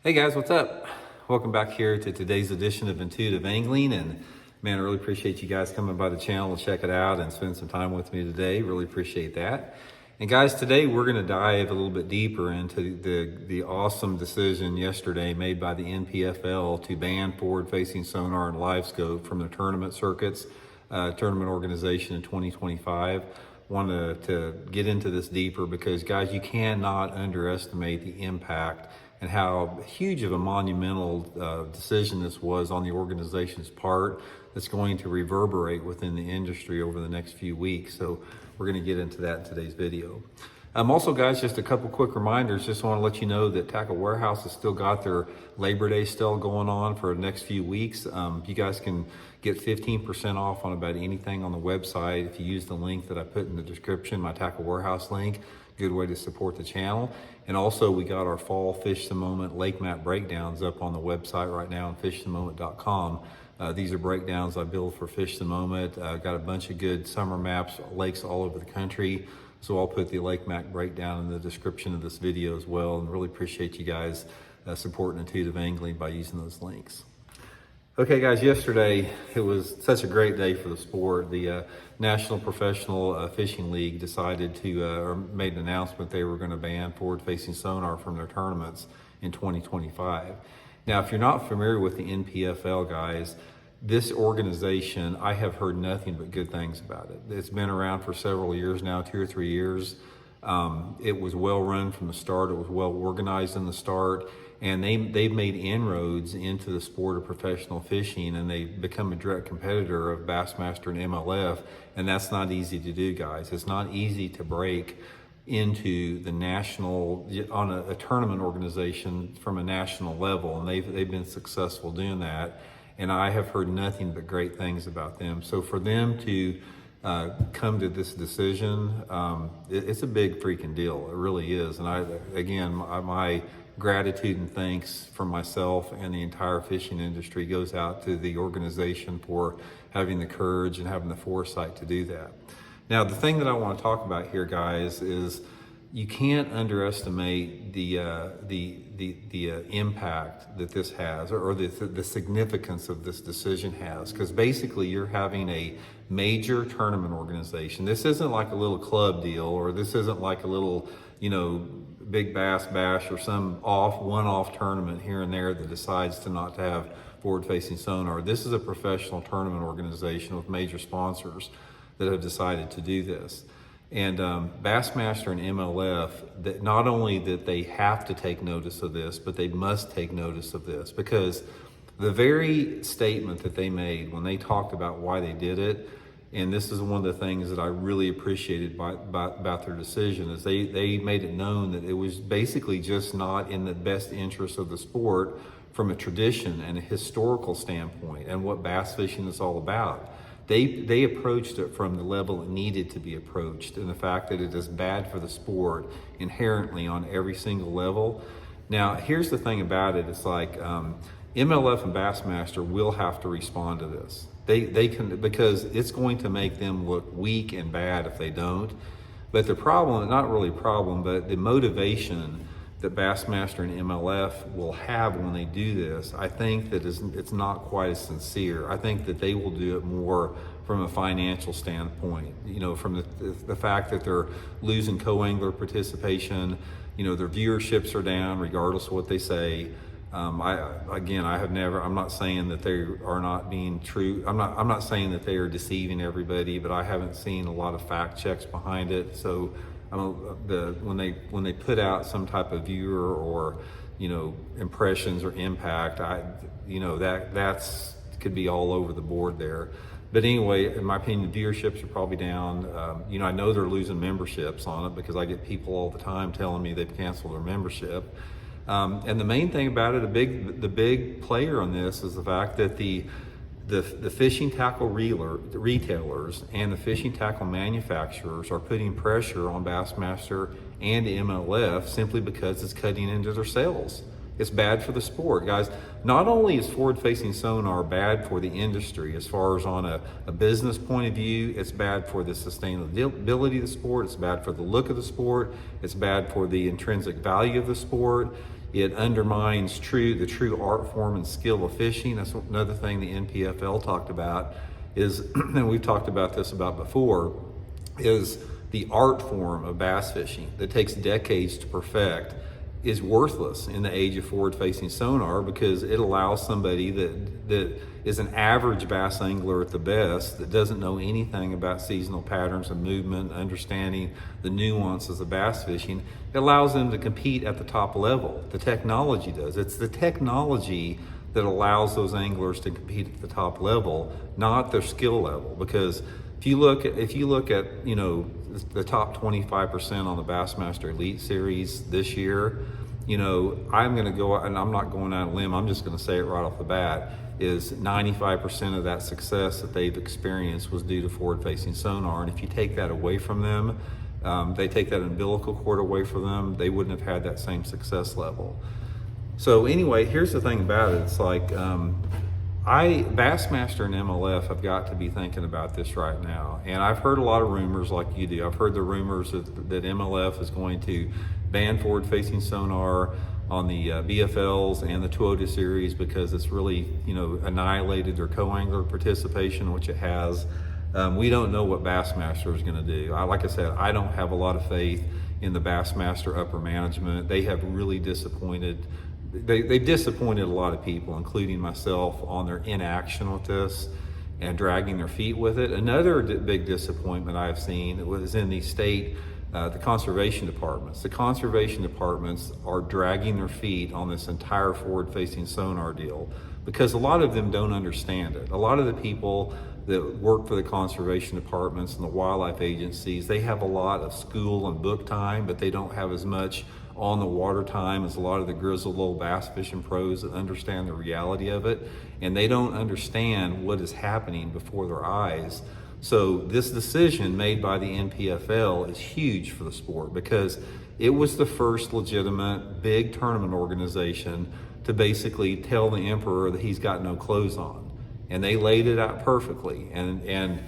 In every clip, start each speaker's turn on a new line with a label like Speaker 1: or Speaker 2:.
Speaker 1: Hey guys, what's up? Welcome back here to today's edition of Intuitive Angling. And man, I really appreciate you guys coming by the channel to check it out and spend some time with me today. Really appreciate that. And guys, today we're going to dive a little bit deeper into the awesome decision yesterday made by the NPFL to ban forward-facing sonar and live scope from the tournament circuits, tournament organization in 2025. Wanted to get into this deeper because guys, you cannot underestimate the impact and how huge of a monumental decision this was on the organization's part that's going to reverberate within the industry over the next few weeks. So we're going to get into that in today's video. Also, guys, just a couple quick reminders. Just want to let you know that Tackle Warehouse has still got their Labor Day sale going on for the next few weeks. You guys can get 15% off on about anything on the website if you use the link that I put in the description, my Tackle Warehouse link. Good way to support the channel. And also, we got our fall Fish the Moment lake map breakdowns up on the website right now on fishthemoment.com. These are breakdowns I build for Fish the Moment. Got a bunch of good summer maps, lakes all over the country. So I'll put the lake map breakdown in the description of this video as well. And really appreciate you guys supporting Intuitive Angling by using those links. Okay guys, yesterday it was such a great day for the sport. The National Professional Fishing League decided to, or made an announcement they were going to ban forward-facing sonar from their tournaments in 2025. Now, if you're not familiar with the NPFL, guys, this organization, I have heard nothing but good things about it. It's been around for several years now, 2 or 3 years. It was well run from the start. It was well organized in the start. And they've made inroads into the sport of professional fishing, and they've become a direct competitor of Bassmaster and MLF. And that's not easy to do, guys. It's not easy to break into the national, on a tournament organization from a national level. And they've been successful doing that. And I have heard nothing but great things about them. So for them to come to this decision, it's a big freaking deal. It really is. And my gratitude and thanks from myself and the entire fishing industry goes out to the organization for having the courage and having the foresight to do that. Now, the thing that I want to talk about here, guys, is you can't underestimate the impact that this has, or the significance of this decision has, because basically you're having a major tournament organization. This isn't like a little club deal, or this isn't like a little, big bass bash or some one-off tournament here and there that decides to not to have forward-facing sonar. This is a professional tournament organization with major sponsors that have decided to do this. And Bassmaster and MLF, that not only that they have to take notice of this, but they must take notice of this, because the very statement that they made when they talked about why they did it, and this is one of the things that I really appreciated about their decision, is they made it known that it was basically just not in the best interest of the sport from a tradition and a historical standpoint and what bass fishing is all about. They approached it from the level it needed to be approached, and the fact that it is bad for the sport inherently on every single level. Now, here's the thing about it. It's like MLF and Bassmaster will have to respond to this. They can, because it's going to make them look weak and bad if they don't. But the problem, not really a problem, but the motivation that Bassmaster and MLF will have when they do this, I think that it's not quite as sincere. I think that they will do it more from a financial standpoint, from the fact that they're losing co-angler participation, their viewerships are down regardless of what they say. I'm not saying that they are not being true. I'm not saying that they are deceiving everybody, but I haven't seen a lot of fact checks behind it. So when they put out some type of viewer or impressions or impact, that's could be all over the board there. But anyway, in my opinion, viewerships are probably down. I know they're losing memberships on it because I get people all the time telling me they've canceled their membership. And the main thing about it, the big player on this is the fact that the fishing tackle retailers and the fishing tackle manufacturers are putting pressure on Bassmaster and MLF simply because it's cutting into their sales. It's bad for the sport, guys. Not only is forward-facing sonar bad for the industry as far as on a business point of view, it's bad for the sustainability of the sport, it's bad for the look of the sport, it's bad for the intrinsic value of the sport. It undermines the true art form and skill of fishing. That's another thing the NPFL talked about is, and we've talked about this before, is the art form of bass fishing that takes decades to perfect is worthless in the age of forward-facing sonar, because it allows somebody that is an average bass angler at the best, that doesn't know anything about seasonal patterns and movement, understanding the nuances of bass fishing, it allows them to compete at the top level. The technology does. It's the technology that allows those anglers to compete at the top level, not their skill level. Because if you look at the top 25% on the Bassmaster Elite Series this year, I'm going to go, and I'm not going out on a limb, I'm just going to say it right off the bat, is 95% of that success that they've experienced was due to forward-facing sonar. And if you take that away from them, they take that umbilical cord away from them, they wouldn't have had that same success level. So anyway, here's the thing about it. It's like, Bassmaster and MLF have got to be thinking about this right now. And I've heard a lot of rumors like you do. I've heard the rumors that MLF is going to ban forward-facing sonar on the BFLs and the 200 series because it's really, annihilated their co-angler participation, which it has. We don't know what Bassmaster is going to do. Like I said, I don't have a lot of faith in the Bassmaster upper management. They have really disappointed. They've disappointed a lot of people, including myself, on their inaction with this and dragging their feet with it. Another big disappointment I've seen was in the conservation departments. The conservation departments are dragging their feet on this entire forward-facing sonar deal because a lot of them don't understand it. A lot of the people that work for the conservation departments and the wildlife agencies, they have a lot of school and book time, but they don't have as much on the water time as a lot of the grizzled old bass fishing pros that understand the reality of it, and they don't understand what is happening before their eyes. So this decision made by the NPFL is huge for the sport because it was the first legitimate big tournament organization to basically tell the emperor that he's got no clothes on, and they laid it out perfectly. And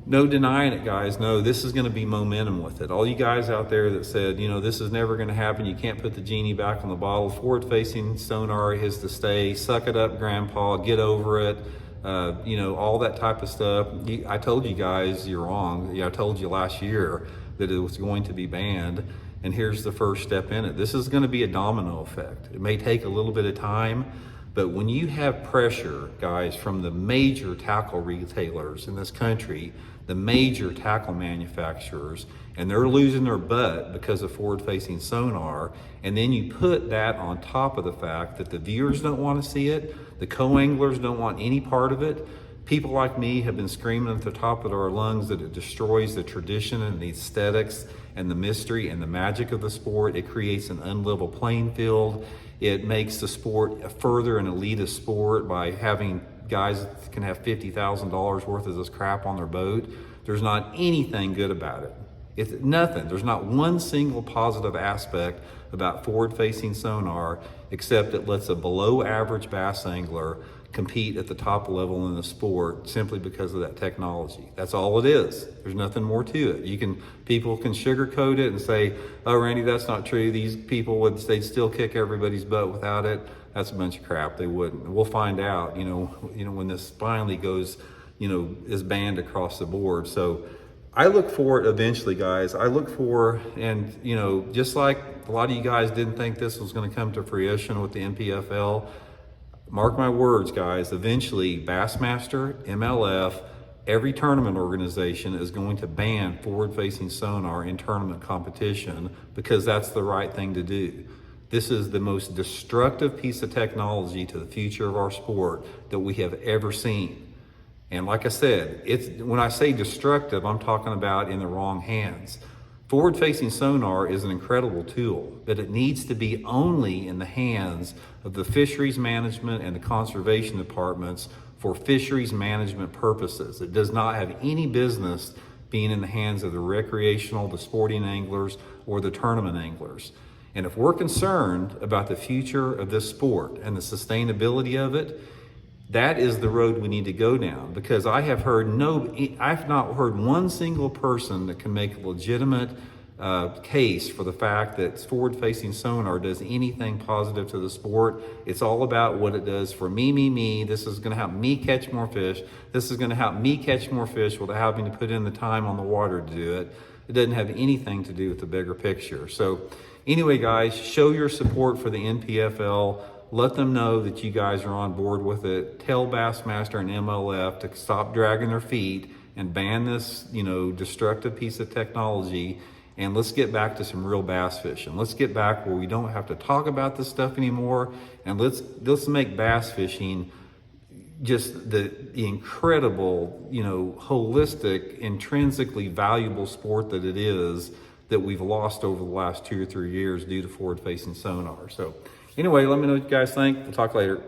Speaker 1: no denying it, guys. No, this is going to be momentum with it. All you guys out there that said, this is never going to happen, you can't put the genie back on the bottle, forward-facing sonar is to stay, suck it up, grandpa, get over it, all that type of stuff. I told you guys you're wrong. I told you last year that it was going to be banned, and here's the first step in it. This is going to be a domino effect. It may take a little bit of time, but when you have pressure, guys, from the major tackle retailers in this country, the major tackle manufacturers, and they're losing their butt because of forward-facing sonar, and then you put that on top of the fact that the viewers don't want to see it, the co-anglers don't want any part of it. People like me have been screaming at the top of our lungs that it destroys the tradition and the aesthetics and the mystery and the magic of the sport. It creates an unlevel playing field. It makes the sport a further an elitist sport by having guys that can have $50,000 worth of this crap on their boat. There's not anything good about it. It's nothing. There's not one single positive aspect about forward-facing sonar except it lets a below-average bass angler compete at the top level in the sport simply because of that technology. That's all it is. There's nothing more to it. People can sugarcoat it and say, "Oh, Randy, that's not true. These people they'd still kick everybody's butt without it." That's a bunch of crap. They wouldn't. We'll find out, when this finally goes, is banned across the board. So I look for it eventually, guys. And just like a lot of you guys didn't think this was going to come to fruition with the NPFL, mark my words, guys, eventually Bassmaster, MLF, every tournament organization is going to ban forward-facing sonar in tournament competition because that's the right thing to do. This is the most destructive piece of technology to the future of our sport that we have ever seen. And like I said, when I say destructive, I'm talking about in the wrong hands. Forward-facing sonar is an incredible tool, but it needs to be only in the hands of the fisheries management and the conservation departments for fisheries management purposes. It does not have any business being in the hands of the recreational, the sporting anglers, or the tournament anglers. And if we're concerned about the future of this sport and the sustainability of it, that is the road we need to go down, because I've not heard one single person that can make a legitimate case for the fact that forward-facing sonar does anything positive to the sport. It's all about what it does for me. This is going to help me catch more fish. This is going to help me catch more fish without having to put in the time on the water to do it. It doesn't have anything to do with the bigger picture. So anyway, guys, show your support for the NPFL. Let them know that you guys are on board with it. Tell Bassmaster and MLF to stop dragging their feet and ban this, destructive piece of technology. And let's get back to some real bass fishing. Let's get back where we don't have to talk about this stuff anymore. And let's make bass fishing just the incredible, holistic, intrinsically valuable sport that it is, that we've lost over the last 2 or 3 years due to forward-facing sonar. So anyway, let me know what you guys think. We'll talk later.